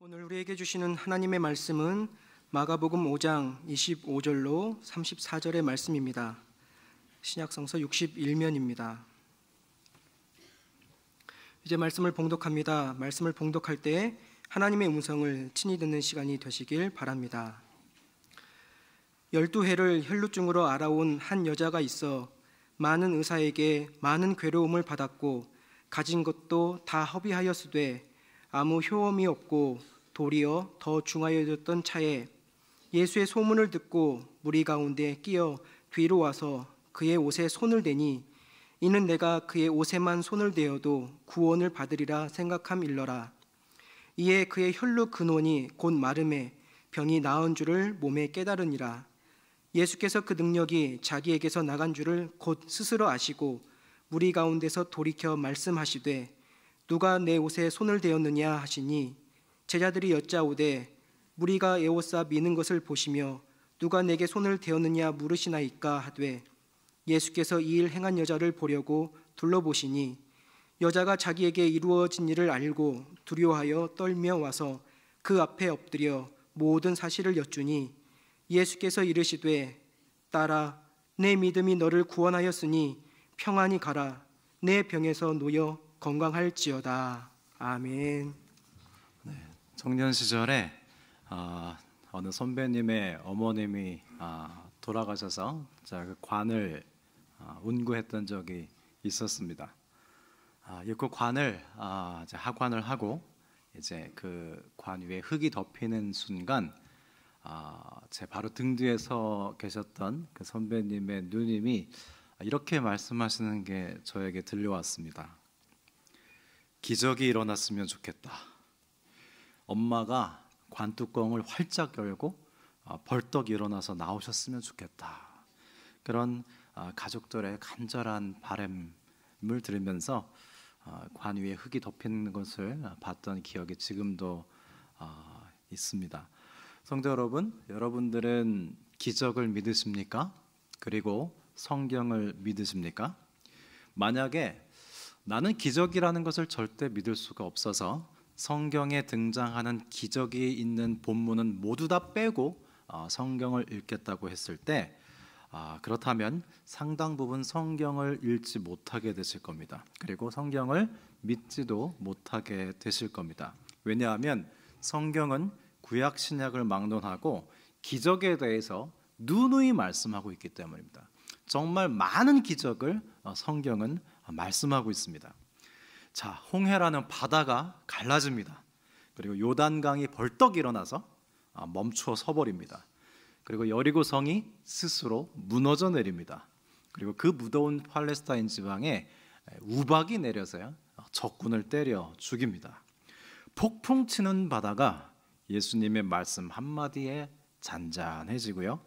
오늘 우리에게 주시는 하나님의 말씀은 마가복음 5장 25절로 34절의 말씀입니다. 신약성서 61면입니다. 이제 말씀을 봉독합니다. 말씀을 봉독할 때 하나님의 음성을 친히 듣는 시간이 되시길 바랍니다. 12해를 혈루증으로 앓아온 한 여자가 있어 많은 의사에게 많은 괴로움을 받았고 가진 것도 다 허비하였으되 아무 효험이 없고 도리어 더 중하여졌던 차에 예수의 소문을 듣고 무리 가운데 끼어 뒤로 와서 그의 옷에 손을 대니 이는 내가 그의 옷에만 손을 대어도 구원을 받으리라 생각함일러라. 이에 그의 혈루 근원이 곧 마름에 병이 나은 줄을 몸에 깨달으니라. 예수께서 그 능력이 자기에게서 나간 줄을 곧 스스로 아시고 무리 가운데서 돌이켜 말씀하시되 누가 내 옷에 손을 대었느냐 하시니 제자들이 여짜오되 무리가 에워싸 미는 것을 보시며 누가 내게 손을 대었느냐 물으시나이까 하되 예수께서 이 일 행한 여자를 보려고 둘러보시니 여자가 자기에게 이루어진 일을 알고 두려워하여 떨며 와서 그 앞에 엎드려 모든 사실을 여쭈니 예수께서 이르시되 딸아 내 믿음이 너를 구원하였으니 평안히 가라. 내 병에서 놓여 건강할지어다. 아멘. 청년 시절에 어느 선배님의 어머님이 돌아가셔서 제가 그 관을 운구했던 적이 있었습니다. 그 관을 이제 하관을 하고 이제 그 관 위에 흙이 덮이는 순간 제 바로 등 뒤에 서 계셨던 그 선배님의 누님이 이렇게 말씀하시는 게 저에게 들려왔습니다. 기적이 일어났으면 좋겠다. 엄마가 관뚜껑을 활짝 열고 벌떡 일어나서 나오셨으면 좋겠다. 그런 가족들의 간절한 바람을 들으면서 관 위에 흙이 덮이는 것을 봤던 기억이 지금도 있습니다. 성도 여러분, 여러분들은 기적을 믿으십니까? 그리고 성경을 믿으십니까? 만약에 나는 기적이라는 것을 절대 믿을 수가 없어서 성경에 등장하는 기적이 있는 본문은 모두 다 빼고 성경을 읽겠다고 했을 때 그렇다면 상당 부분 성경을 읽지 못하게 되실 겁니다. 그리고 성경을 믿지도 못하게 되실 겁니다. 왜냐하면 성경은 구약 신약을 막론하고 기적에 대해서 누누이 말씀하고 있기 때문입니다. 정말 많은 기적을 성경은 말씀하고 있습니다. 자, 홍해라는 바다가 갈라집니다. 그리고 요단강이 벌떡 일어나서 멈추어 서버립니다. 그리고 여리고 성이 스스로 무너져 내립니다. 그리고 그 무더운 팔레스타인 지방에 우박이 내려서요 적군을 때려 죽입니다. 폭풍 치는 바다가 예수님의 말씀 한마디에 잔잔해지고요.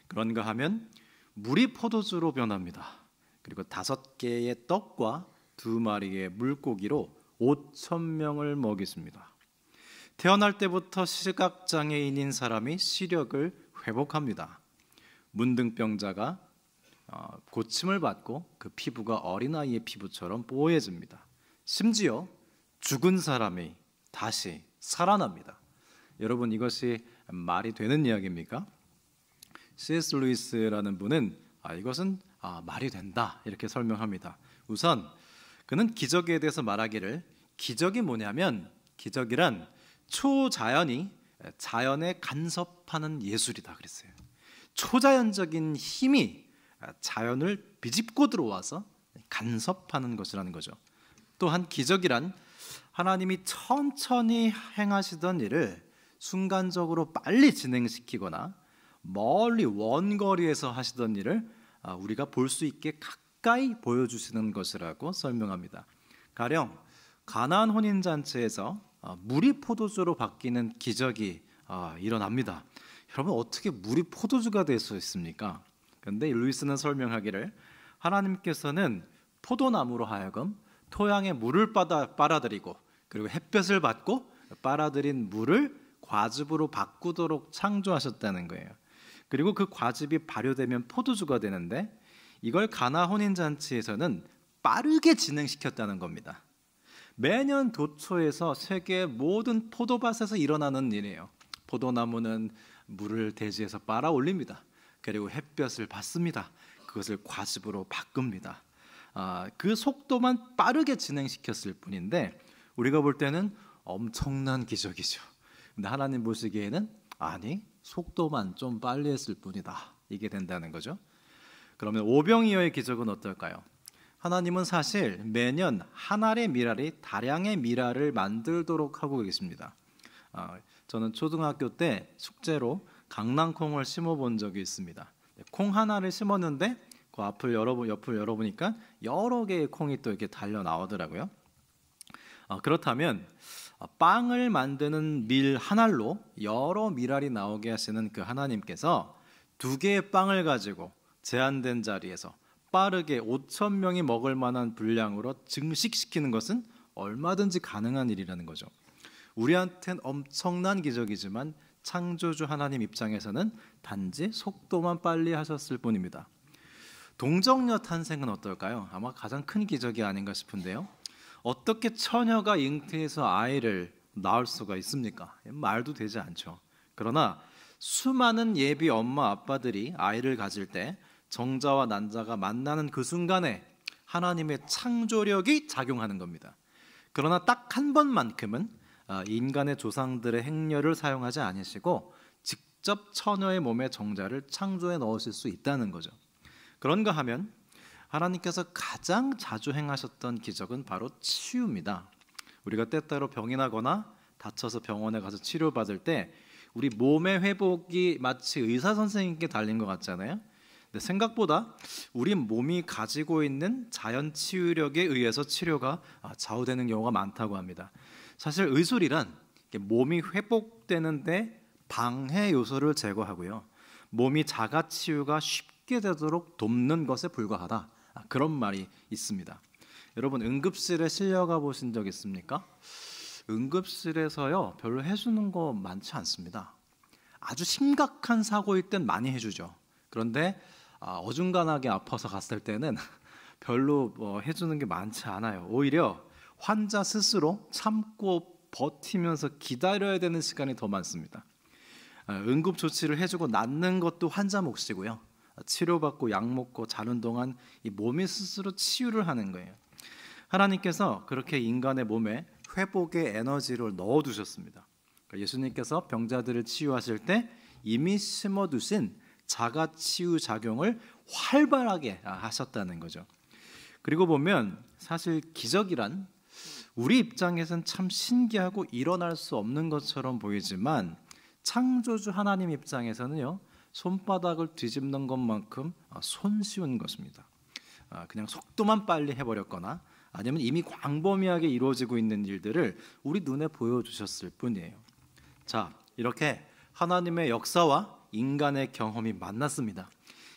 그런가 하면 물이 포도주로 변합니다. 그리고 5개의 떡과 2마리의 물고기로 5,000명을 먹이십니다. 태어날 때부터 시각장애인인 사람이 시력을 회복합니다. 문둥병자가 고침을 받고 그 피부가 어린아이의 피부처럼 뽀얘집니다. 심지어 죽은 사람이 다시 살아납니다. 여러분, 이것이 말이 되는 이야기입니까? C.S. 루이스라는 분은 이것은 말이 된다 이렇게 설명합니다. 우선 그는 기적에 대해서 말하기를 기적이 뭐냐면 기적이란 초자연이 자연에 간섭하는 예술이다 그랬어요. 초자연적인 힘이 자연을 비집고 들어와서 간섭하는 것이라는 거죠. 또한 기적이란 하나님이 천천히 행하시던 일을 순간적으로 빨리 진행시키거나 멀리 원거리에서 하시던 일을 우리가 볼 수 있게 가까이 보여주시는 것이라고 설명합니다. 가령 가나안 혼인잔치에서 물이 포도주로 바뀌는 기적이 일어납니다. 여러분, 어떻게 물이 포도주가 될 수 있습니까? 그런데 루이스는 설명하기를 하나님께서는 포도나무로 하여금 토양에 물을 빨아들이고 그리고 햇볕을 받고 빨아들인 물을 과즙으로 바꾸도록 창조하셨다는 거예요. 그리고 그 과즙이 발효되면 포도주가 되는데 이걸 가나 혼인잔치에서는 빠르게 진행시켰다는 겁니다. 매년 도초에서 세계 모든 포도밭에서 일어나는 일이에요. 포도나무는 물을 대지에서 빨아 올립니다. 그리고 햇볕을 받습니다. 그것을 과즙으로 바꿉니다. 그 속도만 빠르게 진행시켰을 뿐인데 우리가 볼 때는 엄청난 기적이죠. 근데 하나님 보시기에는 아니, 속도만 좀 빨리 했을 뿐이다. 이게 된다는 거죠. 그러면 오병이어의 기적은 어떨까요? 하나님은 사실 매년 한 알의 밀알이 다량의 밀알을 만들도록 하고 계십니다. 저는 초등학교 때 숙제로 강낭콩을 심어본 적이 있습니다. 콩 하나를 심었는데 그 옆을 열어보니까 여러 개의 콩이 또 이렇게 달려 나오더라고요. 그렇다면 빵을 만드는 밀 한 알로 여러 밀알이 나오게 하시는 그 하나님께서 두 개의 빵을 가지고 제한된 자리에서 빠르게 5,000명이 먹을 만한 분량으로 증식시키는 것은 얼마든지 가능한 일이라는 거죠. 우리한테는 엄청난 기적이지만 창조주 하나님 입장에서는 단지 속도만 빨리 하셨을 뿐입니다. 동정녀 탄생은 어떨까요? 아마 가장 큰 기적이 아닌가 싶은데요. 어떻게 처녀가 잉태해서 아이를 낳을 수가 있습니까? 말도 되지 않죠. 그러나 수많은 예비 엄마 아빠들이 아이를 가질 때 정자와 난자가 만나는 그 순간에 하나님의 창조력이 작용하는 겁니다. 그러나 딱 한 번만큼은 인간의 조상들의 행렬을 사용하지 않으시고 직접 처녀의 몸에 정자를 창조해 넣으실 수 있다는 거죠. 그런가 하면 하나님께서 가장 자주 행하셨던 기적은 바로 치유입니다. 우리가 때때로 병이 나거나 다쳐서 병원에 가서 치료받을 때 우리 몸의 회복이 마치 의사 선생님께 달린 것 같잖아요. 근데 생각보다 우리 몸이 가지고 있는 자연 치유력에 의해서 치료가 좌우되는 경우가 많다고 합니다. 사실 의술이란 몸이 회복되는데 방해 요소를 제거하고요, 몸이 자가 치유가 쉽게 되도록 돕는 것에 불과하다, 그런 말이 있습니다. 여러분, 응급실에 실려가 보신 적 있습니까? 응급실에서요 별로 해주는 거 많지 않습니다. 아주 심각한 사고일 땐 많이 해주죠. 그런데 어중간하게 아파서 갔을 때는 별로 해주는 게 많지 않아요. 오히려 환자 스스로 참고 버티면서 기다려야 되는 시간이 더 많습니다. 응급 조치를 해주고 낫는 것도 환자 몫이고요, 치료받고 약 먹고 자는 동안 이 몸이 스스로 치유를 하는 거예요. 하나님께서 그렇게 인간의 몸에 회복의 에너지를 넣어두셨습니다. 예수님께서 병자들을 치유하실 때 이미 심어두신 자가 치유 작용을 활발하게 하셨다는 거죠. 그리고 보면 사실 기적이란 우리 입장에서는 참 신기하고 일어날 수 없는 것처럼 보이지만 창조주 하나님 입장에서는요, 손바닥을 뒤집는 것만큼 손쉬운 것입니다. 그냥 속도만 빨리 해버렸거나 아니면 이미 광범위하게 이루어지고 있는 일들을 우리 눈에 보여주셨을 뿐이에요. 자, 이렇게 하나님의 역사와 인간의 경험이 만났습니다.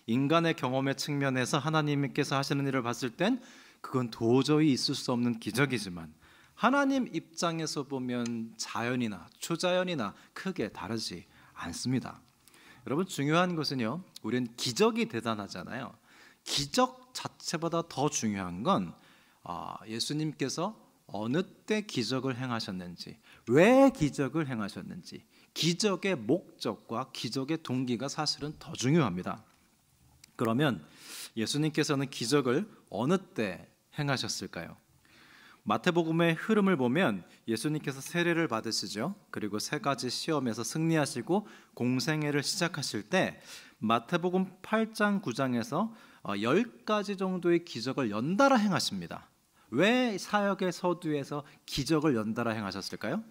인간의 경험의 측면에서 하나님께서 하시는 일을 봤을 땐 그건 도저히 있을 수 없는 기적이지만 하나님 입장에서 보면 자연이나 초자연이나 크게 다르지 않습니다. 여러분, 중요한 것은요, 우리는 기적이 대단하잖아요. 기적 자체보다 더 중요한 건 예수님께서 어느 때 기적을 행하셨는지, 왜 기적을 행하셨는지, 기적의 목적과 기적의 동기가 사실은 더 중요합니다. 그러면 예수님께서는 기적을 어느 때 행하셨을까요? 마태복음의 흐름을 보면 예수님께서 세례를 받으시죠. 그리고 세 가지 시험에서 승리하시고 공생애를 시작하실 때 마태복음 8장 9장에서 10가지 정도의 기적을 연달아 행하십니다. 왜 사역의 서두에서 기적을 연달아 행하셨을까요?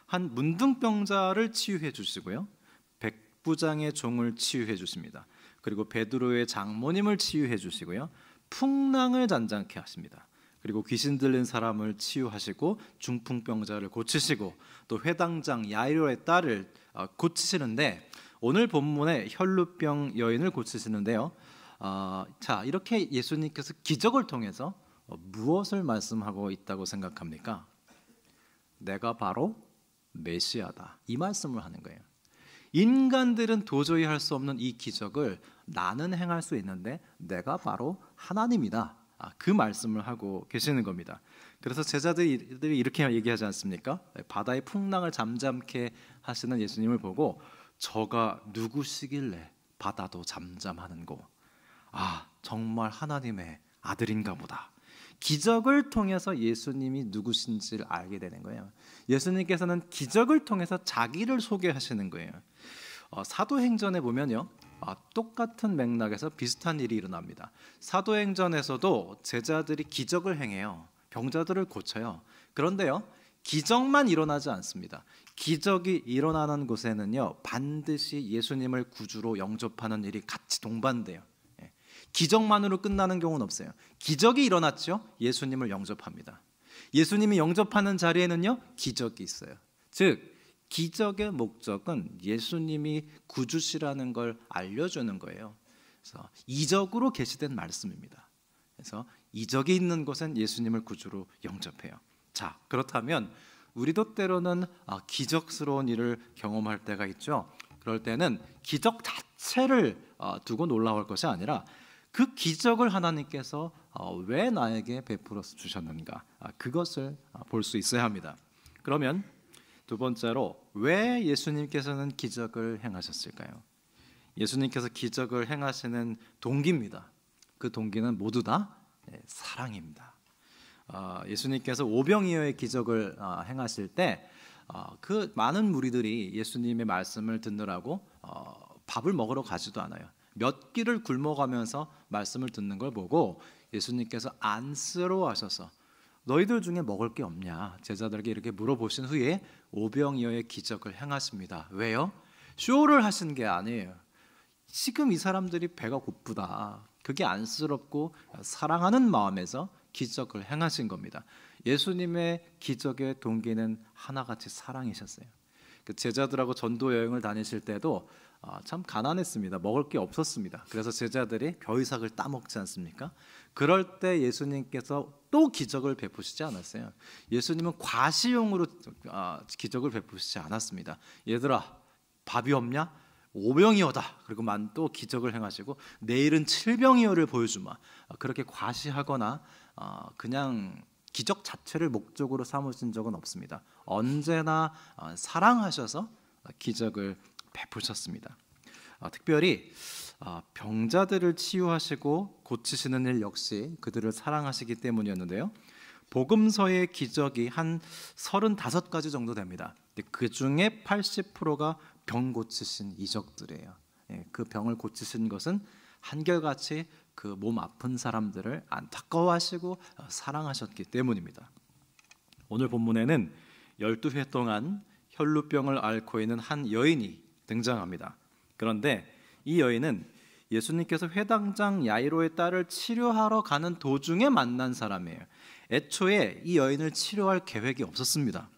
한 문둥병자를 치유해 주시고요, 백부장의 종을 치유해 주십니다. 그리고 베드로의 장모님을 치유해 주시고요, 풍랑을 잔잔케 하십니다. 그리고 귀신 들린 사람을 치유하시고 중풍병자를 고치시고 또 회당장 야이로의 딸을 고치시는데 오늘 본문에 혈루병 여인을 고치시는데요. 자, 이렇게 예수님께서 기적을 통해서 무엇을 말씀하고 있다고 생각합니까? 내가 바로 메시아다, 이 말씀을 하는 거예요. 인간들은 도저히 할 수 없는 이 기적을 나는 행할 수 있는데 내가 바로 하나님이다, 그 말씀을 하고 계시는 겁니다. 그래서 제자들이 이렇게 얘기하지 않습니까? 바다의 풍랑을 잠잠케 하시는 예수님을 보고 저가 누구시길래 바다도 잠잠하는고, 정말 하나님의 아들인가 보다. 기적을 통해서 예수님이 누구신지를 알게 되는 거예요. 예수님께서는 기적을 통해서 자기를 소개하시는 거예요. 사도행전에 보면요, 똑같은 맥락에서 비슷한 일이 일어납니다. 사도행전에서도 제자들이 기적을 행해요. 병자들을 고쳐요. 그런데요, 기적만 일어나지 않습니다. 기적이 일어나는 곳에는요, 반드시 예수님을 구주로 영접하는 일이 같이 동반돼요. 기적만으로 끝나는 경우는 없어요. 기적이 일어났죠, 예수님을 영접합니다. 예수님이 영접하는 자리에는요, 기적이 있어요. 즉 기적의 목적은 예수님이 구주시라는 걸 알려주는 거예요. 그래서 이적으로 계시된 말씀입니다. 그래서 이적이 있는 곳은 예수님을 구주로 영접해요. 자, 그렇다면 우리도 때로는 기적스러운 일을 경험할 때가 있죠. 그럴 때는 기적 자체를 두고 놀라울 것이 아니라 그 기적을 하나님께서 왜 나에게 베풀어 주셨는가, 그것을 볼 수 있어야 합니다. 그러면 두 번째로, 왜 예수님께서는 기적을 행하셨을까요? 예수님께서 기적을 행하시는 동기입니다. 그 동기는 모두 다 사랑입니다. 예수님께서 오병이어의 기적을 행하실 때 그 많은 무리들이 예수님의 말씀을 듣느라고 밥을 먹으러 가지도 않아요. 몇 끼를 굶어가면서 말씀을 듣는 걸 보고 예수님께서 안쓰러워하셔서 너희들 중에 먹을 게 없냐, 제자들에게 이렇게 물어보신 후에 오병이어의 기적을 행하십니다. 왜요? 쇼를 하신 게 아니에요. 지금 이 사람들이 배가 고프다, 그게 안쓰럽고 사랑하는 마음에서 기적을 행하신 겁니다. 예수님의 기적의 동기는 하나같이 사랑이셨어요. 그 제자들하고 전도 여행을 다니실 때도 참 가난했습니다. 먹을 게 없었습니다. 그래서 제자들이 벼이삭을 따먹지 않습니까? 그럴 때 예수님께서 또 기적을 베푸시지 않았어요. 예수님은 과시용으로 기적을 베푸시지 않았습니다. 얘들아, 밥이 없냐? 5병이어다. 그리고 또 기적을 행하시고 내일은 7병이어를 보여주마. 그렇게 과시하거나 그냥 기적 자체를 목적으로 삼으신 적은 없습니다. 언제나 사랑하셔서 기적을 베푸셨습니다. 특별히 병자들을 치유하시고 고치시는 일 역시 그들을 사랑하시기 때문이었는데요. 복음서의 기적이 한 35가지 정도 됩니다. 그 중에 80%가 병 고치신 이적들이에요. 그 병을 고치신 것은 한결같이 그 몸 아픈 사람들을 안타까워하시고 사랑하셨기 때문입니다. 오늘 본문에는 12회 동안 혈루병을 앓고 있는 한 여인이 등장합니다. 그런데 이 여인은 예수님께서 회당장 야이로의 딸을 치료하러 가는 도중에 만난 사람이에요. 애초에 이 여인을 치료할 계획이 없었습니다.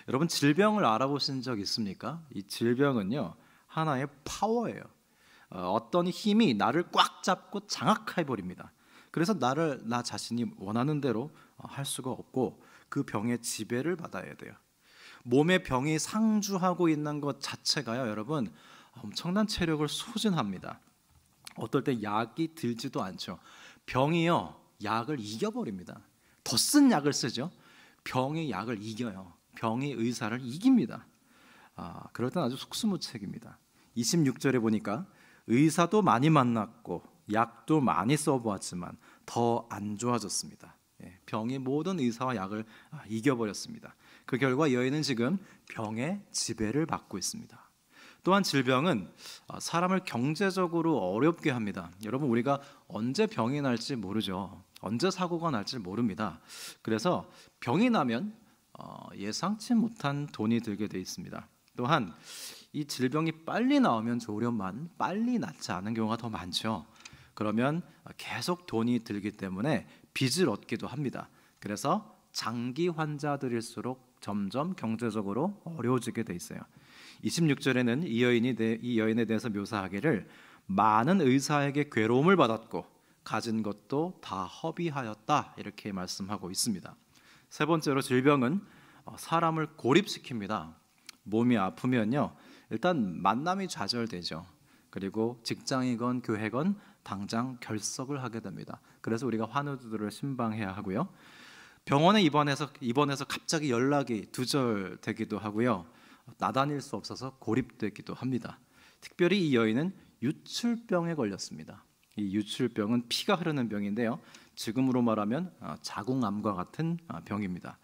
여러분, 질병을 알아보신 적 있습니까? 이 질병은요, 하나의 파워예요. 어떤 힘이 나를 꽉 잡고 장악해 버립니다. 그래서 나 자신이 원하는 대로 할 수가 없고 그 병의 지배를 받아야 돼요. 몸에 병이 상주하고 있는 것 자체가요, 여러분, 엄청난 체력을 소진합니다. 어떨 때 약이 들지도 않죠. 병이요, 약을 이겨버립니다. 더 쓴 약을 쓰죠. 병이 약을 이겨요. 병이 의사를 이깁니다. 그럴 땐 아주 속수무책입니다. 26절에 보니까 의사도 많이 만났고 약도 많이 써보았지만 더 안 좋아졌습니다. 병이 모든 의사와 약을 이겨버렸습니다. 그 결과 여인은 지금 병의 지배를 받고 있습니다. 또한 질병은 사람을 경제적으로 어렵게 합니다. 여러분, 우리가 언제 병이 날지 모르죠. 언제 사고가 날지 모릅니다. 그래서 병이 나면 예상치 못한 돈이 들게 돼 있습니다. 또한 이 질병이 빨리 나오면 좋으련만 빨리 낫지 않은 경우가 더 많죠. 그러면 계속 돈이 들기 때문에 빚을 얻기도 합니다. 그래서 장기 환자들일수록 점점 경제적으로 어려워지게 돼 있어요. 26절에는 이 여인에 대해서 묘사하기를 많은 의사에게 괴로움을 받았고 가진 것도 다 허비하였다, 이렇게 말씀하고 있습니다. 세 번째로, 질병은 사람을 고립시킵니다. 몸이 아프면요, 일단 만남이 좌절되죠. 그리고 직장이건 교회건 당장 결석을 하게 됩니다. 그래서 우리가 환우들을 신방해야 하고요. 병원에 입원해서 갑자기 연락이 두절되기도 하고요. 나다닐 수 없어서 고립되기도 합니다. 특별히 이 여인은 유출병에 걸렸습니다. 이 유출병은 피가 흐르는 병인데요. 지금으로 말하면 자궁암과 같은 병입니다.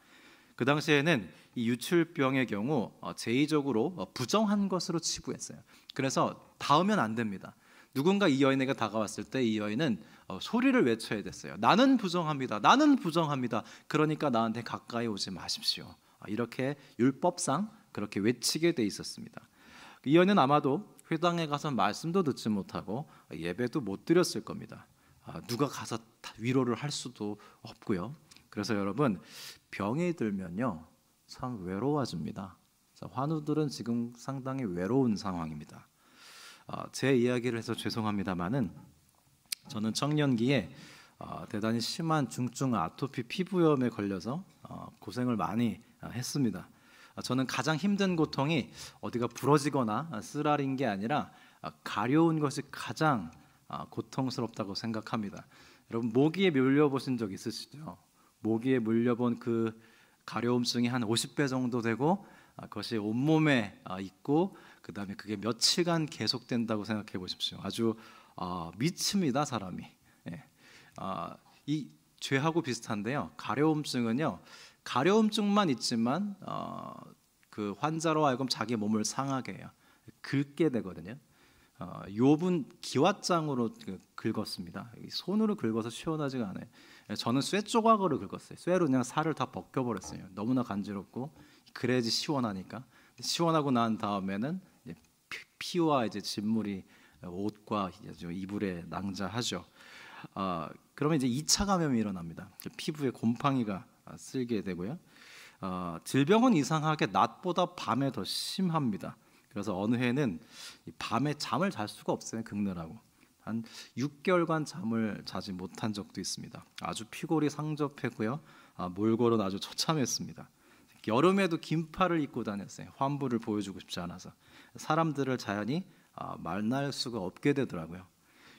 그 당시에는 이 유출병의 경우 제의적으로 부정한 것으로 치부했어요. 그래서 닿으면 안 됩니다. 누군가 이 여인에게 다가왔을 때 이 여인은 소리를 외쳐야 됐어요. 나는 부정합니다. 나는 부정합니다. 그러니까 나한테 가까이 오지 마십시오. 이렇게 율법상 그렇게 외치게 돼 있었습니다. 이 여인은 아마도 회당에 가서 말씀도 듣지 못하고 예배도 못 드렸을 겁니다. 누가 가서 위로를 할 수도 없고요. 그래서 여러분, 병이 들면요 참 외로워집니다. 환우들은 지금 상당히 외로운 상황입니다. 제 이야기를 해서 죄송합니다만은 저는 청년기에 대단히 심한 중증 아토피 피부염에 걸려서 고생을 많이 했습니다. 저는 가장 힘든 고통이 어디가 부러지거나 쓰라린 게 아니라 가려운 것이 가장 고통스럽다고 생각합니다. 여러분, 모기에 물려보신 적 있으시죠? 모기에 물려본 그 가려움증이 한 50배 정도 되고 그것이 온몸에 있고 그 다음에 그게 며칠간 계속된다고 생각해 보십시오. 아주 미칩니다, 사람이. 예. 이 죄하고 비슷한데요. 가려움증은요, 가려움증만 있지만 그 환자로 하여금 자기 몸을 상하게 해요. 긁게 되거든요. 욥은 기왓장으로 긁었습니다. 손으로 긁어서 시원하지가 않아요. 저는 쇠 조각으로 긁었어요. 쇠로 그냥 살을 다 벗겨버렸어요. 너무나 간지럽고 그래야지 시원하니까. 시원하고 난 다음에는 이제 피와 이제 진물이 옷과 이불에 낭자하죠. 그러면 이제 2차 감염이 일어납니다. 피부에 곰팡이가 쓸게 되고요. 질병은 이상하게 낮보다 밤에 더 심합니다. 그래서 어느 해는 밤에 잠을 잘 수가 없어요. 긁느라고. 한 6개월간 잠을 자지 못한 적도 있습니다. 아주 피골이 상접했고요. 몰골은 아주 처참했습니다. 여름에도 긴팔을 입고 다녔어요. 환부를 보여주고 싶지 않아서. 사람들을 자연히 만날 수가 없게 되더라고요.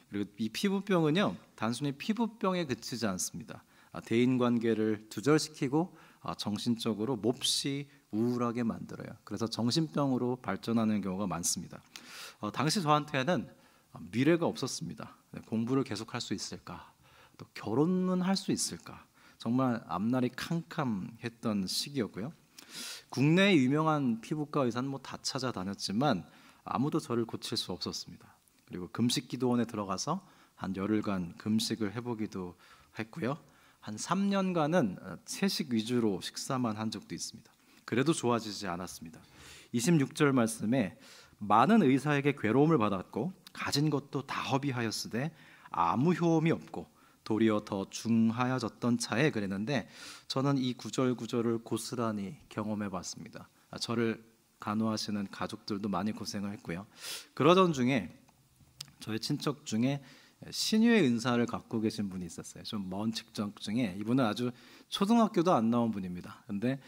그리고 이 피부병은요, 단순히 피부병에 그치지 않습니다. 대인관계를 두절시키고 정신적으로 몹시 우울하게 만들어요. 그래서 정신병으로 발전하는 경우가 많습니다. 당시 저한테는 미래가 없었습니다. 공부를 계속할 수 있을까? 또 결혼은 할 수 있을까? 정말 앞날이 캄캄했던 시기였고요. 국내의 유명한 피부과 의사는 뭐 다 찾아다녔지만 아무도 저를 고칠 수 없었습니다. 그리고 금식기도원에 들어가서 한 열흘간 금식을 해보기도 했고요. 한 3년간은 채식 위주로 식사만 한 적도 있습니다. 그래도 좋아지지 않았습니다. 26절 말씀에 많은 의사에게 괴로움을 받았고 가진 것도 다 허비하였으되 아무 효험이 없고 도리어 더 중하여졌던 차에 그랬는데 저는 이 구절을 고스란히 경험해 봤습니다. 저를 간호하시는 가족들도 많이 고생을 했고요. 그러던 중에 저희 친척 중에 신유의 은사를 갖고 계신 분이 있었어요. 좀 먼 친척 중에 이분은 아주 초등학교도 안 나온 분입니다. 근데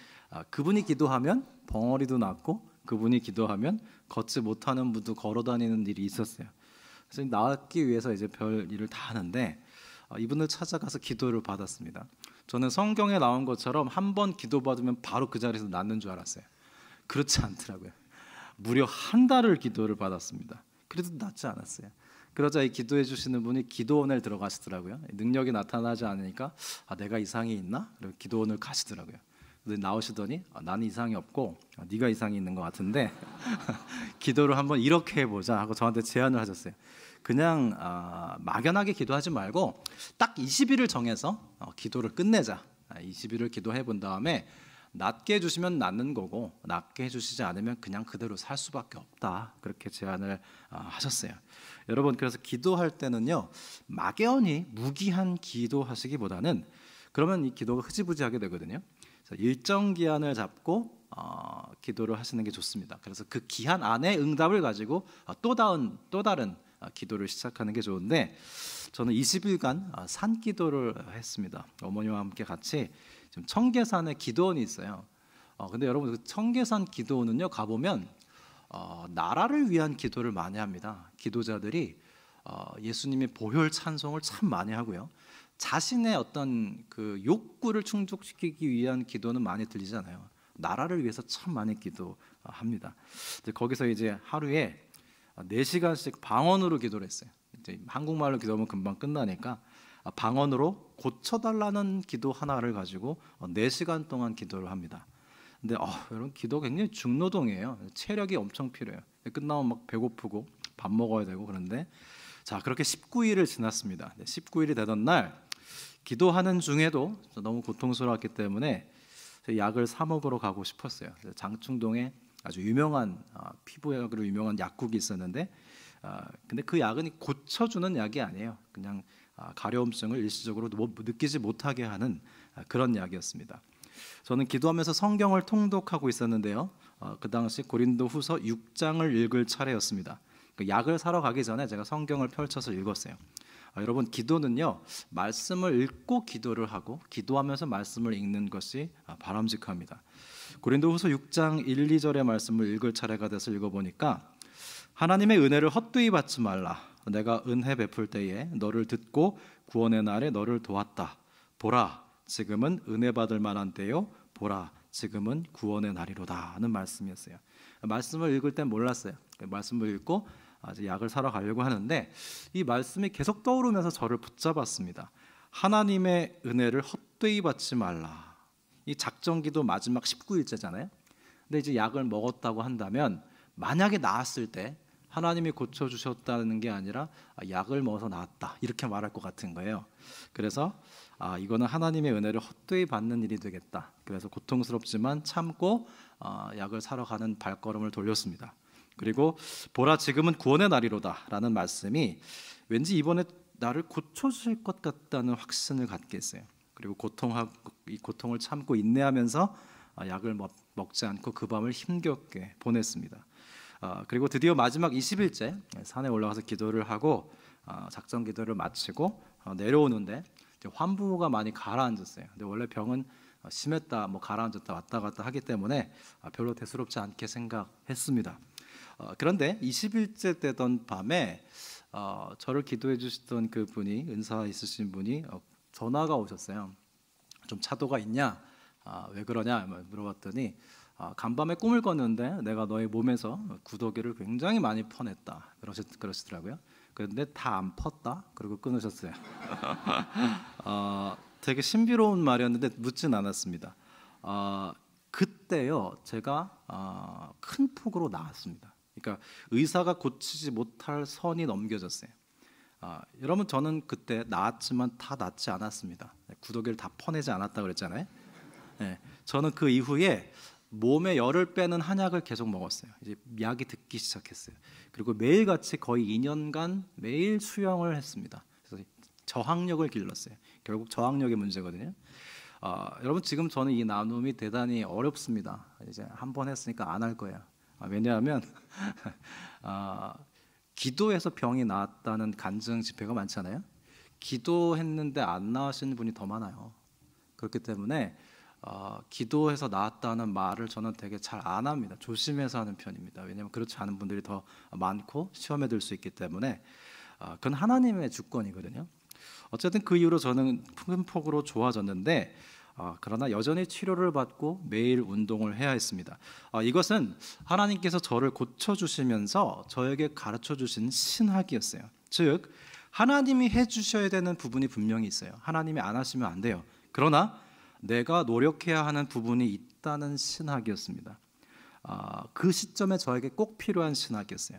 그분이 기도하면 벙어리도 낫고 그분이 기도하면 걷지 못하는 분도 걸어다니는 일이 있었어요. 그래서 낫기 위해서 이제 별 일을 다 하는데 이분을 찾아가서 기도를 받았습니다. 저는 성경에 나온 것처럼 한 번 기도받으면 바로 그 자리에서 낫는 줄 알았어요. 그렇지 않더라고요. 무려 한 달을 기도를 받았습니다. 그래도 낫지 않았어요. 그러자 이 기도해 주시는 분이 기도원에 들어가시더라고요. 능력이 나타나지 않으니까 내가 이상이 있나? 그리고 기도원을 가시더라고요. 나오시더니 나는 이상이 없고 네가 이상이 있는 것 같은데 기도를 한번 이렇게 해보자 하고 저한테 제안을 하셨어요. 그냥 막연하게 기도하지 말고 딱 20일을 정해서 기도를 끝내자. 20일을 기도해 본 다음에 낫게 해주시면 낫는 거고 낫게 해주시지 않으면 그냥 그대로 살 수밖에 없다. 그렇게 제안을 하셨어요. 여러분, 그래서 기도할 때는요, 막연히 무기한 기도하시기보다는 그러면 이 기도가 흐지부지하게 되거든요. 그래서 일정 기한을 잡고 기도를 하시는 게 좋습니다. 그래서 그 기한 안에 응답을 가지고 또 다른 기도를 시작하는 게 좋은데 저는 20일간 산 기도를 했습니다. 어머니와 함께 같이 지금 청계산에 기도원이 있어요. 근데 여러분 그 청계산 기도원은요 가보면 나라를 위한 기도를 많이 합니다. 기도자들이 예수님의 보혈 찬송을 참 많이 하고요. 자신의 어떤 그 욕구를 충족시키기 위한 기도는 많이 들리잖아요. 나라를 위해서 참 많이 기도합니다. 거기서 이제 하루에 4시간씩 방언으로 기도를 했어요. 이제 한국말로 기도하면 금방 끝나니까 방언으로 고쳐달라는 기도 하나를 가지고 4시간 동안 기도를 합니다. 근데 여러분 기도 굉장히 중노동이에요. 체력이 엄청 필요해요. 끝나면 막 배고프고 밥 먹어야 되고 그런데 자 그렇게 19일을 지났습니다. 19일이 되던 날 기도하는 중에도 너무 고통스러웠기 때문에 약을 사 먹으러 가고 싶었어요. 장충동에 아주 유명한 피부약으로 유명한 약국이 있었는데 근데 그 약은 고쳐주는 약이 아니에요. 그냥 가려움증을 일시적으로 느끼지 못하게 하는 그런 약이었습니다. 저는 기도하면서 성경을 통독하고 있었는데요. 그 당시 고린도후서 6장을 읽을 차례였습니다. 그 약을 사러 가기 전에 제가 성경을 펼쳐서 읽었어요. 여러분 기도는요 말씀을 읽고 기도를 하고 기도하면서 말씀을 읽는 것이 바람직합니다. 고린도후서 6장 1, 2절의 말씀을 읽을 차례가 돼서 읽어보니까 하나님의 은혜를 헛되이 받지 말라. 내가 은혜 베풀 때에 너를 듣고 구원의 날에 너를 도왔다. 보라 지금은 은혜 받을 만한 때요. 보라 지금은 구원의 날이로다 하는 말씀이었어요. 말씀을 읽을 땐 몰랐어요. 말씀을 읽고 약을 사러 가려고 하는데 이 말씀이 계속 떠오르면서 저를 붙잡았습니다. 하나님의 은혜를 헛되이 받지 말라. 이 작정기도 마지막 19일째잖아요. 근데 이제 약을 먹었다고 한다면 만약에 나았을 때 하나님이 고쳐주셨다는 게 아니라 약을 먹어서 나았다 이렇게 말할 것 같은 거예요. 그래서 이거는 하나님의 은혜를 헛되이 받는 일이 되겠다. 그래서 고통스럽지만 참고 약을 사러 가는 발걸음을 돌렸습니다. 그리고 보라 지금은 구원의 날이로다 라는 말씀이 왠지 이번에 나를 고쳐주실 것 같다는 확신을 갖게 했어요. 그리고 이 고통을 참고 인내하면서 약을 먹지 않고 그 밤을 힘겹게 보냈습니다. 그리고 드디어 마지막 20일째 산에 올라가서 기도를 하고 작전 기도를 마치고 내려오는데 환부가 많이 가라앉았어요. 근데 원래 병은 심했다 가라앉았다 왔다 갔다 하기 때문에 별로 대수롭지 않게 생각했습니다. 그런데 20일째 되던 밤에 저를 기도해 주시던 그 분이 은사 있으신 분이 전화가 오셨어요. 좀 차도가 있냐? 왜 그러냐? 물어봤더니 간밤에 꿈을 꿨는데 내가 너의 몸에서 구더기를 굉장히 많이 퍼냈다. 그러시더라고요. 그런데 다 안 펐다. 그리고 끊으셨어요. 되게 신비로운 말이었는데 묻진 않았습니다. 그때요 제가 큰 폭으로 나았습니다. 그러니까 의사가 고치지 못할 선이 넘겨졌어요. 여러분 저는 그때 나았지만 다 낫지 않았습니다. 구더기를 다 퍼내지 않았다고 그랬잖아요. 네, 저는 그 이후에 몸에 열을 빼는 한약을 계속 먹었어요. 이제 약이 듣기 시작했어요. 그리고 매일같이 거의 2년간 매일 수영을 했습니다. 그래서 저항력을 길렀어요. 결국 저항력의 문제거든요. 여러분 지금 저는 이 나눔이 대단히 어렵습니다. 이제 한 번 했으니까 안 할 거예요. 왜냐하면 기도해서 병이 나았다는 간증 집회가 많잖아요. 기도했는데 안 나으신 분이 더 많아요. 그렇기 때문에 기도해서 나았다는 말을 저는 되게 잘 안 합니다. 조심해서 하는 편입니다. 왜냐하면 그렇지 않은 분들이 더 많고 시험에 들 수 있기 때문에 그건 하나님의 주권이거든요. 어쨌든 그 이후로 저는 큰 폭으로 좋아졌는데 그러나 여전히 치료를 받고 매일 운동을 해야 했습니다. 이것은 하나님께서 저를 고쳐주시면서 저에게 가르쳐주신 신학이었어요. 즉 하나님이 해주셔야 되는 부분이 분명히 있어요. 하나님이 안 하시면 안 돼요. 그러나 내가 노력해야 하는 부분이 있다는 신학이었습니다. 그 시점에 저에게 꼭 필요한 신학이었어요.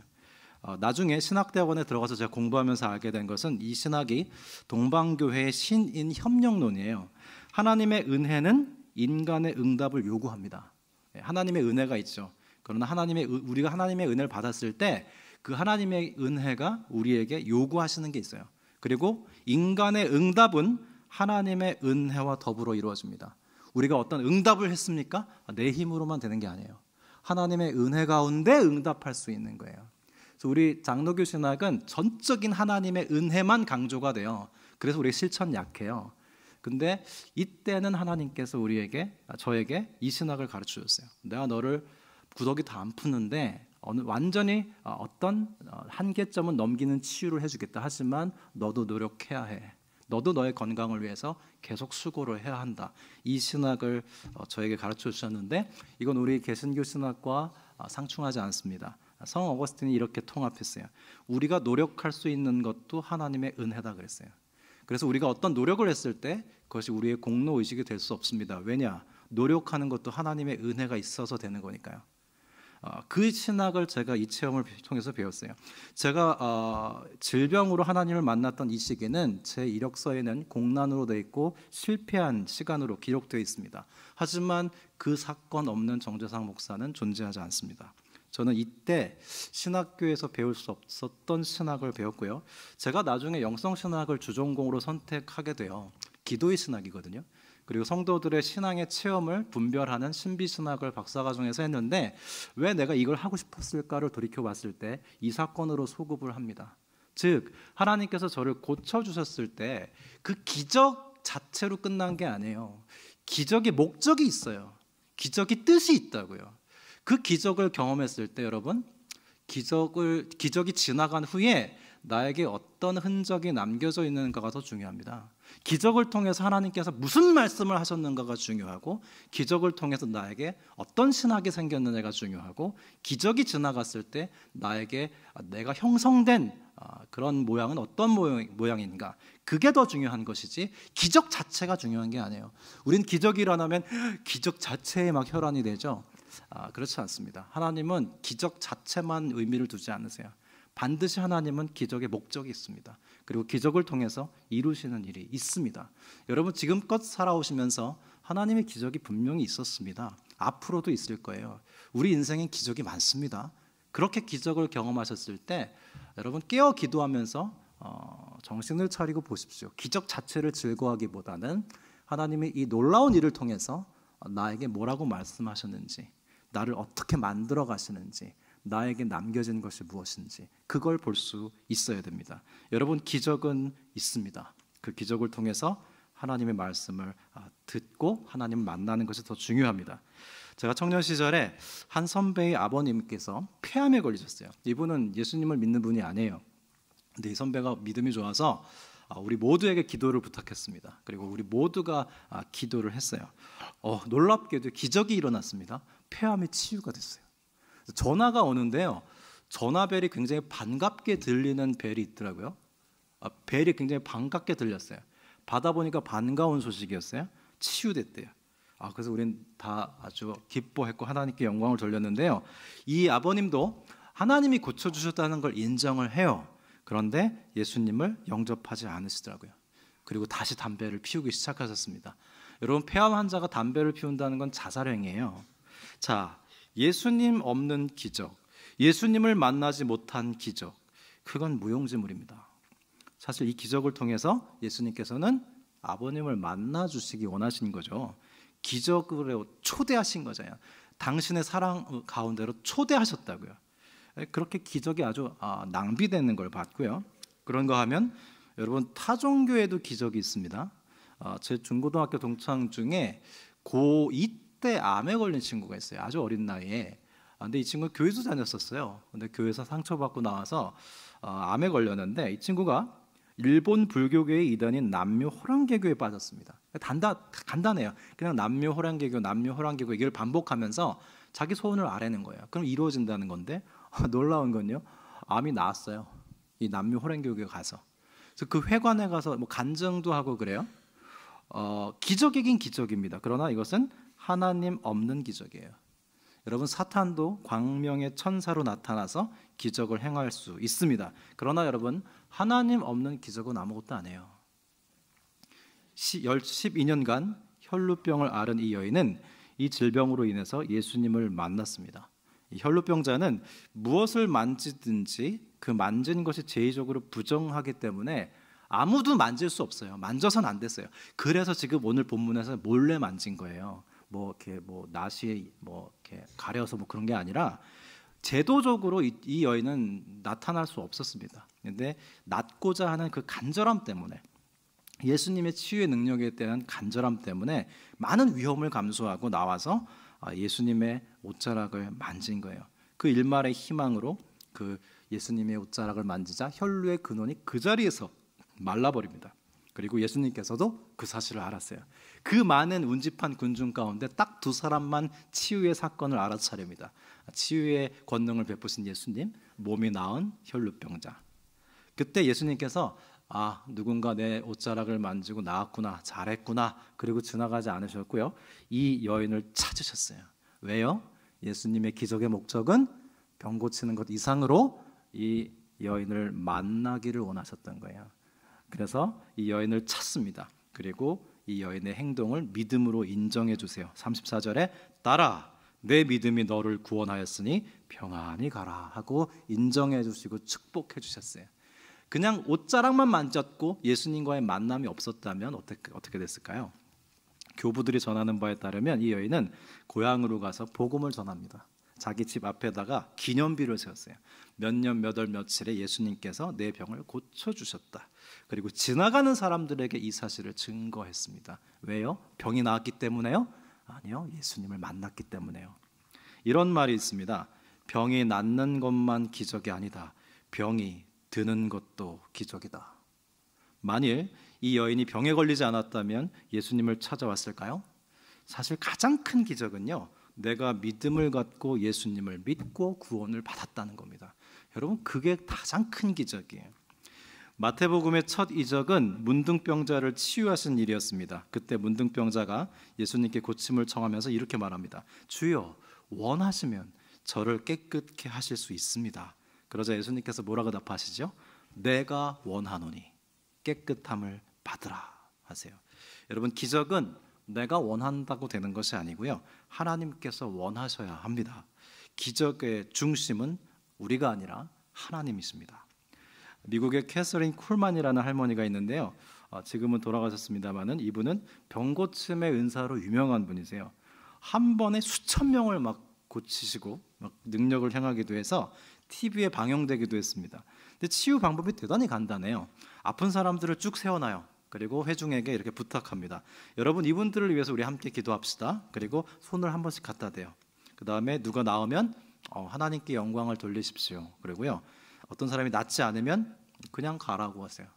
나중에 신학대학원에 들어가서 제가 공부하면서 알게 된 것은 이 신학이 동방교회의 신인협력론이에요. 하나님의 은혜는 인간의 응답을 요구합니다. 하나님의 은혜가 있죠. 그러나 우리가 하나님의 은혜를 받았을 때 그 하나님의 은혜가 우리에게 요구하시는 게 있어요. 그리고 인간의 응답은 하나님의 은혜와 더불어 이루어집니다. 우리가 어떤 응답을 했습니까? 내 힘으로만 되는 게 아니에요. 하나님의 은혜 가운데 응답할 수 있는 거예요. 그래서 우리 장로교 신학은 전적인 하나님의 은혜만 강조가 돼요. 그래서 우리 실천 약해요. 근데 이때는 하나님께서 저에게 이 신학을 가르쳐 줬어요. 내가 너를 구더기 다 안 푸는데 완전히 어떤 한계점은 넘기는 치유를 해주겠다. 하지만 너도 노력해야 해. 너도 너의 건강을 위해서 계속 수고를 해야 한다. 이 신학을 저에게 가르쳐 주셨는데 이건 우리 개신교 신학과 상충하지 않습니다. 성 어거스틴이 이렇게 통합했어요. 우리가 노력할 수 있는 것도 하나님의 은혜다 그랬어요. 그래서 우리가 어떤 노력을 했을 때 그것이 우리의 공로 의식이 될 수 없습니다. 왜냐? 노력하는 것도 하나님의 은혜가 있어서 되는 거니까요. 그 신학을 제가 이 체험을 통해서 배웠어요. 제가 질병으로 하나님을 만났던 이 시기는 제 이력서에는 공난으로 되어 있고 실패한 시간으로 기록되어 있습니다. 하지만 그 사건 없는 정재상 목사는 존재하지 않습니다. 저는 이때 신학교에서 배울 수 없었던 신학을 배웠고요. 제가 나중에 영성신학을 주전공으로 선택하게 돼요. 기도의 신학이거든요. 그리고 성도들의 신앙의 체험을 분별하는 신비신학을 박사과정에서 했는데 왜 내가 이걸 하고 싶었을까를 돌이켜봤을 때 이 사건으로 소급을 합니다. 즉 하나님께서 저를 고쳐주셨을 때 그 기적 자체로 끝난 게 아니에요. 기적의 목적이 있어요. 기적이 뜻이 있다고요. 그 기적을 경험했을 때 여러분 기적이 지나간 후에 나에게 어떤 흔적이 남겨져 있는가가 더 중요합니다. 기적을 통해서 하나님께서 무슨 말씀을 하셨는가가 중요하고 기적을 통해서 나에게 어떤 신학이 생겼느냐가 중요하고 기적이 지나갔을 때 나에게 내가 형성된 그런 모양은 어떤 모양인가 그게 더 중요한 것이지 기적 자체가 중요한 게 아니에요. 우린 기적이 일어나면 기적 자체에 막 혈안이 되죠. 그렇지 않습니다. 하나님은 기적 자체만 의미를 두지 않으세요. 반드시 하나님은 기적의 목적이 있습니다. 그리고 기적을 통해서 이루시는 일이 있습니다. 여러분 지금껏 살아오시면서 하나님의 기적이 분명히 있었습니다. 앞으로도 있을 거예요. 우리 인생엔 기적이 많습니다. 그렇게 기적을 경험하셨을 때 여러분 깨어 기도하면서 정신을 차리고 보십시오. 기적 자체를 즐거워하기보다는 하나님의 이 놀라운 일을 통해서 나에게 뭐라고 말씀하셨는지, 나를 어떻게 만들어 가시는지, 나에게 남겨진 것이 무엇인지 그걸 볼 수 있어야 됩니다. 여러분 기적은 있습니다. 그 기적을 통해서 하나님의 말씀을 듣고 하나님을 만나는 것이 더 중요합니다. 제가 청년 시절에 한 선배의 아버님께서 폐암에 걸리셨어요. 이분은 예수님을 믿는 분이 아니에요. 근데 이 선배가 믿음이 좋아서 우리 모두에게 기도를 부탁했습니다. 그리고 우리 모두가 기도를 했어요. 놀랍게도 기적이 일어났습니다. 폐암이 치유가 됐어요. 전화가 오는데요. 전화벨이 굉장히 반갑게 들리는 벨이 있더라고요. 벨이 굉장히 반갑게 들렸어요. 받아보니까 반가운 소식이었어요. 치유됐대요. 그래서 우린 다 아주 기뻐했고 하나님께 영광을 돌렸는데요. 이 아버님도 하나님이 고쳐주셨다는 걸 인정을 해요. 그런데 예수님을 영접하지 않으시더라고요. 그리고 다시 담배를 피우기 시작하셨습니다. 여러분 폐암 환자가 담배를 피운다는 건 자살행위예요. 자, 예수님 없는 기적, 예수님을 만나지 못한 기적, 그건 무용지물입니다. 사실 이 기적을 통해서 예수님께서는 아버님을 만나주시기 원하신 거죠. 기적으로 초대하신 거잖아요. 당신의 사랑 가운데로 초대하셨다고요. 그렇게 기적이 아주 낭비되는 걸 봤고요. 그런가 하면 여러분 타종교에도 기적이 있습니다. 제 중고등학교 동창 중에 고2 때 암에 걸린 친구가 있어요. 아주 어린 나이에. 근데 이 친구는 교회도 다녔었어요. 근데 교회에서 상처받고 나와서 암에 걸렸는데 이 친구가 일본 불교계의 이단인 남묘호랑개교에 빠졌습니다. 간단해요. 그냥 남묘호랑개교 이걸 반복하면서 자기 소원을 아뢰는 거예요. 그럼 이루어진다는 건데 놀라운 건요. 암이 나았어요. 이 남묘호랑개교에 가서. 그래서 그 회관에 가서 뭐 간증도 하고 그래요. 기적이긴 기적입니다. 그러나 이것은 하나님 없는 기적이에요. 여러분 사탄도 광명의 천사로 나타나서 기적을 행할 수 있습니다. 그러나 여러분 하나님 없는 기적은 아무것도 안 해요. 12년간 혈루병을 앓은 이 여인은 이 질병으로 인해서 예수님을 만났습니다. 이 혈루병자는 무엇을 만지든지 그 만진 것이 제의적으로 부정하기 때문에 아무도 만질 수 없어요. 만져서는 안 됐어요. 그래서 지금 오늘 본문에서 몰래 만진 거예요. 이렇게 나시에 이렇게 가려서 그런 게 아니라 제도적으로 이 여인은 나타날 수 없었습니다. 그런데 낫고자 하는 그 간절함 때문에 예수님의 치유의 능력에 대한 간절함 때문에 많은 위험을 감수하고 나와서 예수님의 옷자락을 만진 거예요. 그 일말의 희망으로 그 예수님의 옷자락을 만지자 혈루의 근원이 그 자리에서 말라버립니다. 그리고 예수님께서도 그 사실을 알았어요. 그 많은 운집한 군중 가운데 딱 두 사람만 치유의 사건을 알아차립니다. 치유의 권능을 베푸신 예수님, 몸이 나은 혈루병자. 그때 예수님께서 누군가 내 옷자락을 만지고 나았구나, 잘했구나, 그리고 지나가지 않으셨고요. 이 여인을 찾으셨어요. 왜요? 예수님의 기적의 목적은 병 고치는 것 이상으로 이 여인을 만나기를 원하셨던 거예요. 그래서 이 여인을 찾습니다. 그리고 이 여인의 행동을 믿음으로 인정해 주세요. 34절에 따라 내 믿음이 너를 구원하였으니 평안히 가라 하고 인정해 주시고 축복해 주셨어요. 그냥 옷자락만 만졌고 예수님과의 만남이 없었다면 어떻게 됐을까요? 교부들이 전하는 바에 따르면 이 여인은 고향으로 가서 복음을 전합니다. 자기 집 앞에다가 기념비를 세웠어요. 몇 년 몇 월 며칠에 예수님께서 내 병을 고쳐주셨다. 그리고 지나가는 사람들에게 이 사실을 증거했습니다. 왜요? 병이 나았기 때문에요? 아니요, 예수님을 만났기 때문에요. 이런 말이 있습니다. 병이 낫는 것만 기적이 아니다. 병이 드는 것도 기적이다. 만일 이 여인이 병에 걸리지 않았다면 예수님을 찾아왔을까요? 사실 가장 큰 기적은요, 내가 믿음을 갖고 예수님을 믿고 구원을 받았다는 겁니다. 여러분, 그게 가장 큰 기적이에요. 마태복음의 첫 이적은 문둥병자를 치유하신 일이었습니다. 그때 문둥병자가 예수님께 고침을 청하면서 이렇게 말합니다. 주여, 원하시면 저를 깨끗게 하실 수 있습니다. 그러자 예수님께서 뭐라고 답하시죠? 내가 원하노니 깨끗함을 받으라 하세요. 여러분, 기적은 내가 원한다고 되는 것이 아니고요, 하나님께서 원하셔야 합니다. 기적의 중심은 우리가 아니라 하나님이십니다. 미국의 캐서린 쿨만이라는 할머니가 있는데요, 지금은 돌아가셨습니다마는 이분은 병고침의 은사로 유명한 분이세요. 한 번에 수천 명을 막 고치시고 막 능력을 행하기도 해서 TV에 방영되기도 했습니다. 근데 치유 방법이 대단히 간단해요. 아픈 사람들을 쭉 세워놔요. 그리고 회중에게 이렇게 부탁합니다. 여러분, 이분들을 위해서 우리 함께 기도합시다. 그리고 손을 한 번씩 갖다 대요. 그 다음에 누가 나오면 하나님께 영광을 돌리십시오. 그리고요, 어떤 사람이 낫지 않으면 그냥 가라고 하세요.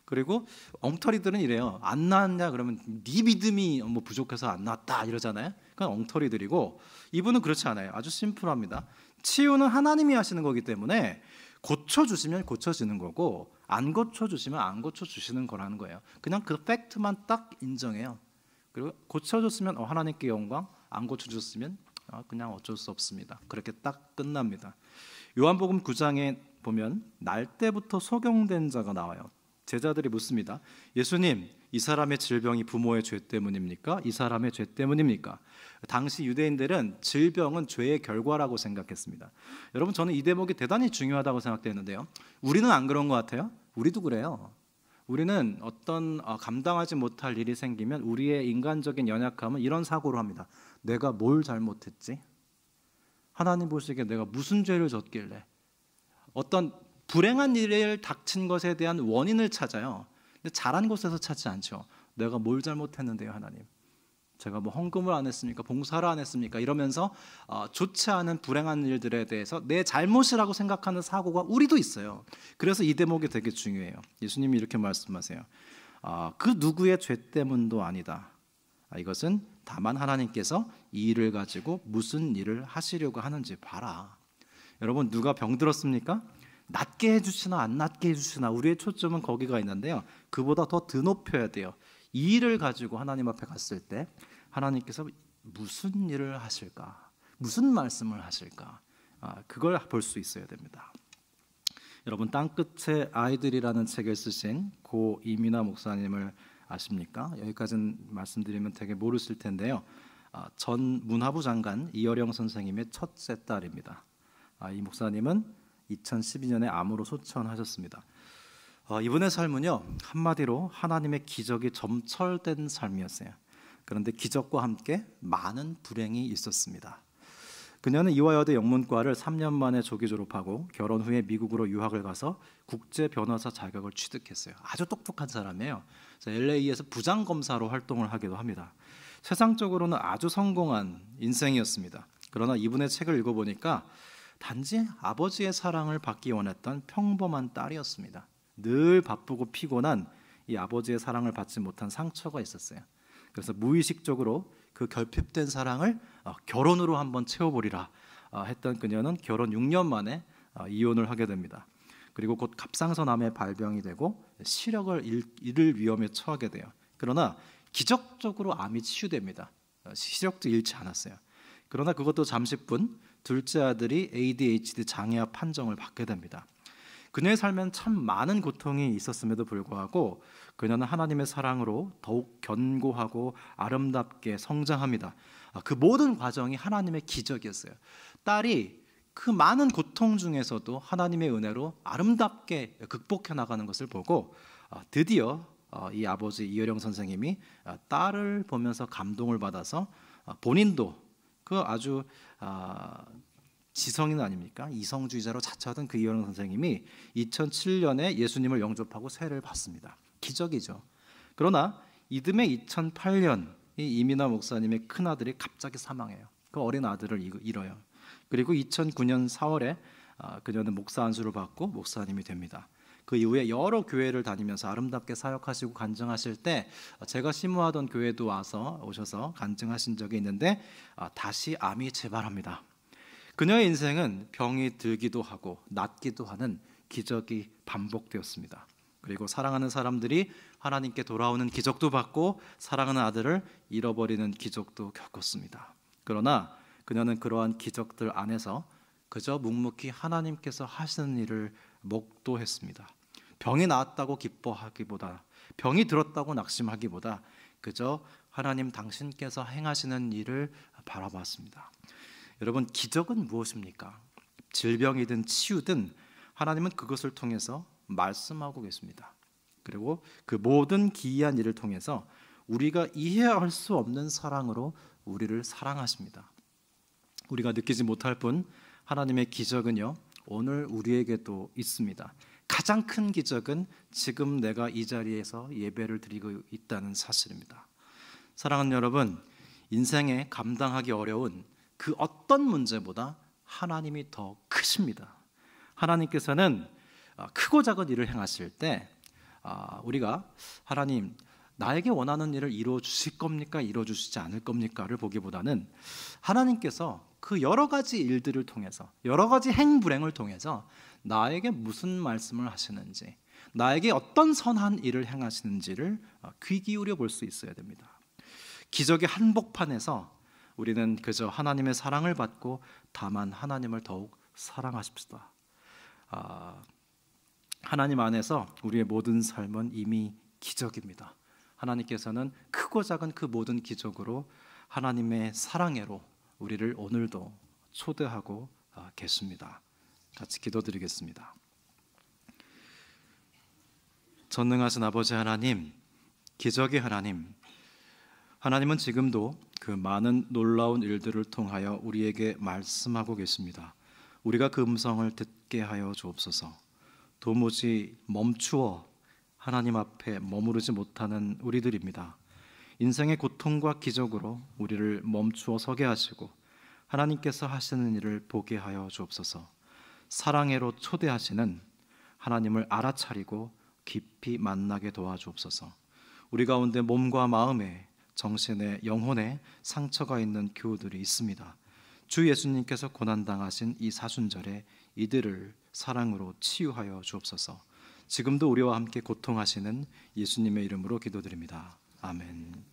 그리고 엉터리들은 이래요. 안 나았냐 그러면 네 믿음이 뭐 부족해서 안 나았다 이러잖아요. 그건 엉터리들이고, 이분은 그렇지 않아요. 아주 심플합니다. 치유는 하나님이 하시는 거기 때문에 고쳐주시면 고쳐지는 거고, 안 고쳐주시면 안 고쳐주시는 거라는 거예요. 그냥 그 팩트만 딱 인정해요. 그리고 고쳐줬으면 하나님께 영광, 안 고쳐줬으면 그냥 어쩔 수 없습니다. 그렇게 딱 끝납니다. 요한복음 9장에 보면 날 때부터 소경된 자가 나와요. 제자들이 묻습니다. 예수님, 이 사람의 질병이 부모의 죄 때문입니까? 이 사람의 죄 때문입니까? 당시 유대인들은 질병은 죄의 결과라고 생각했습니다. 여러분, 저는 이 대목이 대단히 중요하다고 생각되는데요, 우리는 안 그런 것 같아요? 우리도 그래요. 우리는 어떤 감당하지 못할 일이 생기면 우리의 인간적인 연약함은 이런 사고로 합니다. 내가 뭘 잘못했지? 하나님 보시기에 내가 무슨 죄를 졌길래? 어떤 불행한 일을 닥친 것에 대한 원인을 찾아요. 근데 잘한 곳에서 찾지 않죠. 내가 뭘 잘못했는데요, 하나님? 제가 뭐 헌금을 안 했습니까? 봉사를 안 했습니까? 이러면서 좋지 않은 불행한 일들에 대해서 내 잘못이라고 생각하는 사고가 우리도 있어요. 그래서 이 대목이 되게 중요해요. 예수님이 이렇게 말씀하세요. 그 누구의 죄 때문도 아니다. 이것은 다만 하나님께서 이 일을 가지고 무슨 일을 하시려고 하는지 봐라. 여러분, 누가 병 들었습니까? 낫게 해주시나 안 낫게 해주시나, 우리의 초점은 거기가 있는데요, 그보다 더 드높여야 돼요. 이 일을 가지고 하나님 앞에 갔을 때 하나님께서 무슨 일을 하실까, 무슨 말씀을 하실까, 그걸 볼 수 있어야 됩니다. 여러분, 땅끝의 아이들이라는 책을 쓰신 고 이민아 목사님을 아십니까? 여기까지는 말씀드리면 되게 모르실 텐데요, 전 문화부 장관 이어령 선생님의 첫째 딸입니다. 이 목사님은 2012년에 암으로 소천하셨습니다. 이분의 삶은요, 한마디로 하나님의 기적이 점철된 삶이었어요. 그런데 기적과 함께 많은 불행이 있었습니다. 그녀는 이화여대 영문과를 3년 만에 조기 졸업하고 결혼 후에 미국으로 유학을 가서 국제 변호사 자격을 취득했어요. 아주 똑똑한 사람이에요. LA에서 부장검사로 활동을 하기도 합니다. 세상적으로는 아주 성공한 인생이었습니다. 그러나 이분의 책을 읽어보니까 단지 아버지의 사랑을 받기 원했던 평범한 딸이었습니다. 늘 바쁘고 피곤한 이 아버지의 사랑을 받지 못한 상처가 있었어요. 그래서 무의식적으로 그 결핍된 사랑을 결혼으로 한번 채워보리라 했던 그녀는 결혼 6년 만에 이혼을 하게 됩니다. 그리고 곧 갑상선암에 발병이 되고 시력을 잃을 위험에 처하게 돼요. 그러나 기적적으로 암이 치유됩니다. 시력도 잃지 않았어요. 그러나 그것도 잠시뿐 둘째 아들이 ADHD 장애아 판정을 받게 됩니다. 그녀의 삶엔 참 많은 고통이 있었음에도 불구하고 그녀는 하나님의 사랑으로 더욱 견고하고 아름답게 성장합니다. 그 모든 과정이 하나님의 기적이었어요. 딸이 그 많은 고통 중에서도 하나님의 은혜로 아름답게 극복해 나가는 것을 보고 드디어 이 아버지 이효령 선생님이 딸을 보면서 감동을 받아서 본인도 그 아주 지성인 아닙니까? 이성주의자로 자처하던 그 이효령 선생님이 2007년에 예수님을 영접하고 세례를 받습니다. 기적이죠. 그러나 이듬해 2008년 이 이민아 목사님의 큰아들이 갑자기 사망해요. 그 어린 아들을 잃어요. 그리고 2009년 4월에 그녀는 목사 안수를 받고 목사님이 됩니다. 그 이후에 여러 교회를 다니면서 아름답게 사역하시고 간증하실 때 제가 심무하던 교회도 오셔서 간증하신 적이 있는데 다시 암이 재발합니다. 그녀의 인생은 병이 들기도 하고 낫기도 하는 기적이 반복되었습니다. 그리고 사랑하는 사람들이 하나님께 돌아오는 기적도 받고 사랑하는 아들을 잃어버리는 기적도 겪었습니다. 그러나 그녀는 그러한 기적들 안에서 그저 묵묵히 하나님께서 하시는 일을 목도했습니다. 병이 나았다고 기뻐하기보다, 병이 들었다고 낙심하기보다 그저 하나님 당신께서 행하시는 일을 바라봤습니다. 여러분, 기적은 무엇입니까? 질병이든 치유든 하나님은 그것을 통해서 말씀하고 계십니다. 그리고 그 모든 기이한 일을 통해서 우리가 이해할 수 없는 사랑으로 우리를 사랑하십니다. 우리가 느끼지 못할 뿐 하나님의 기적은요, 오늘 우리에게도 있습니다. 가장 큰 기적은 지금 내가 이 자리에서 예배를 드리고 있다는 사실입니다. 사랑하는 여러분, 인생에 감당하기 어려운 그 어떤 문제보다 하나님이 더 크십니다. 하나님께서는 크고 작은 일을 행하실 때 우리가 하나님 나에게 원하는 일을 이루어 주실 겁니까? 이루어 주시지 않을 겁니까?를 보기보다는 하나님께서 그 여러 가지 일들을 통해서 여러 가지 행불행을 통해서 나에게 무슨 말씀을 하시는지, 나에게 어떤 선한 일을 행하시는지를 귀 기울여 볼 수 있어야 됩니다. 기적의 한복판에서 우리는 그저 하나님의 사랑을 받고 다만 하나님을 더욱 사랑하십시다. 하나님 안에서 우리의 모든 삶은 이미 기적입니다. 하나님께서는 크고 작은 그 모든 기적으로 하나님의 사랑으로 우리를 오늘도 초대하고 계십니다. 같이 기도드리겠습니다. 전능하신 아버지 하나님, 기적의 하나님, 하나님은 지금도 그 많은 놀라운 일들을 통하여 우리에게 말씀하고 계십니다. 우리가 그 음성을 듣게 하여 주옵소서. 도무지 멈추어 하나님 앞에 머무르지 못하는 우리들입니다. 인생의 고통과 기적으로 우리를 멈추어 서게 하시고 하나님께서 하시는 일을 보게 하여 주옵소서. 사랑으로 초대하시는 하나님을 알아차리고 깊이 만나게 도와주옵소서. 우리 가운데 몸과 마음에, 정신에, 영혼에 상처가 있는 교우들이 있습니다. 주 예수님께서 고난당하신 이 사순절에 이들을 사랑으로 치유하여 주옵소서. 지금도 우리와 함께 고통하시는 예수님의 이름으로 기도드립니다. 아멘.